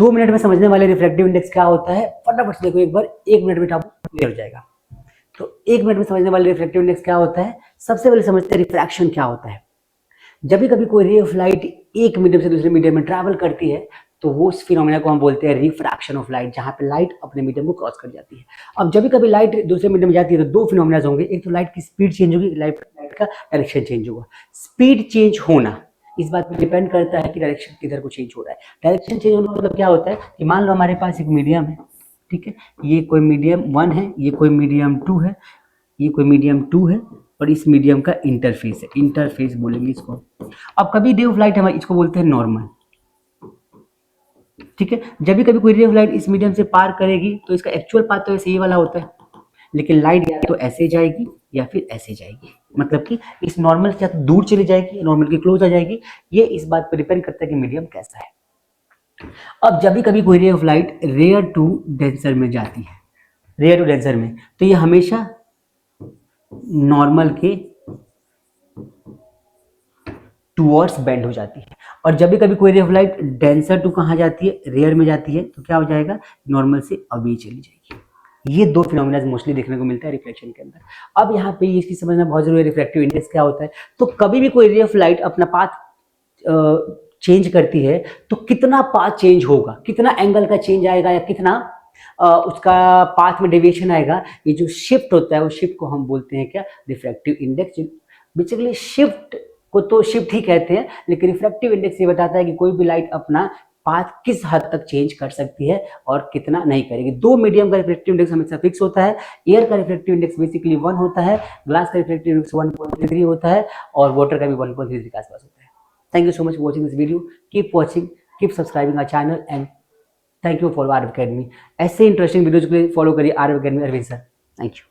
2 minute में समझने वाले रिफ्रैक्टिव इंडेक्स क्या होता है फटाफट से देखो एक बार, 1 मिनट में आपको क्लियर हो जाएगा। तो 1 मिनट में समझने वाले रिफ्रैक्टिव इंडेक्स क्या होता है, सबसे पहले समझते हैं रिफ्रैक्शन क्या होता है। जब भी कभी कोई रे ऑफ लाइट एक मीडियम से दूसरे मीडियम में ट्रैवल करती है तो वो उस फिनोमेना को हम बोलते हैं रिफ्रैक्शन ऑफ लाइट, जहां पे लाइट अपने मीडियम को क्रॉस कर जाती है। अब जब भी कभी लाइट दूसरे मीडियम में जाती है तो दो फिनोमेना होंगे, एक तो लाइट की स्पीड चेंज होगी, लाइट का डायरेक्शन चेंज होगा। स्पीड चेंज होना इस बात पर डिपेंड करता है कि डायरेक्शन किधर को चेंज हो रहा है। डायरेक्शन चेंज होने का मतलब क्या होता है कि मान लो हमारे पास एक मीडियम है, ठीक है, ये कोई मीडियम 1 है, ये कोई मीडियम 2 है, ये कोई मीडियम 2 है और इस मीडियम का इंटरफेस है, इंटरफेस बोलेंगे इसको। अब कभी रे ऑफ लाइट हम इसको बोलते हैं नॉर्मल, ठीक है। जब भी कभी कोई रे ऑफ लाइट इस मीडियम से पार करेगी तो इसका एक्चुअल पाथ तो ऐसे ये वाला होता है, लेकिन लाइट या तो ऐसे जाएगी या फिर ऐसे जाएगी, मतलब कि इस नॉर्मल से दूर चली जाएगी, नॉर्मल के क्लोज आ जाएगी। ये इस बात पर डिपेंड करता है कि मीडियम कैसा है। अब जब भी कभी कोई ray of light rarer to denser में जाती है, रेयर टू डेंसर में, तो ये हमेशा नॉर्मल के टूवर्ड्स बेंड हो जाती है। और जब भी कभी कोई ray of light denser to कहाँ जाती है, रेयर में जाती है, तो क्या हो जाएगा, नॉर्मल से अवे चली जाएगी। ये दो फिनोमेना मोस्टली देखने को मिलता है रिफ्लेक्शन के अंदर। अब यहाँ पे ये चीज समझना बहुत जरूरी है, रिफ्रैक्टिव इंडेक्स क्या होता है। तो कभी भी कोई रे ऑफ लाइट अपना पाथ चेंज करती है तो कितना पाथ चेंज होगा, कितना एंगल का चेंज आएगा या कितना उसका पाथ में डेविएशन आएगा, ये जो शिफ्ट होता है, वो शिफ्ट को हम बोलते हैं क्या, रिफ्रैक्टिव इंडेक्स। बेसिकली शिफ्ट को तो शिफ्ट ही कहते हैं, लेकिन रिफ्रैक्टिव इंडेक्स ये बताता है कि कोई भी लाइट अपना पाथ किस हद तक चेंज कर सकती है और कितना नहीं करेगी। दो मीडियम का रिफ्रैक्टिव इंडेक्स हमेशा फिक्स होता है। एयर का रिफ्रैक्टिव इंडेक्स बेसिकली 1 होता है, ग्लास का रिफ्रैक्टिव इंडेक्स 1.33 होता है और वाटर का भी 1.33 के आसपास होता है। Thank you so much for watching this video. Keep watching, keep subscribing our channel and thank you for Arv Academy. ऐसे इंटरेस्टिंग वीडियोज के लिए फॉलो करिए Aarav academy Arvind sir. Thank you.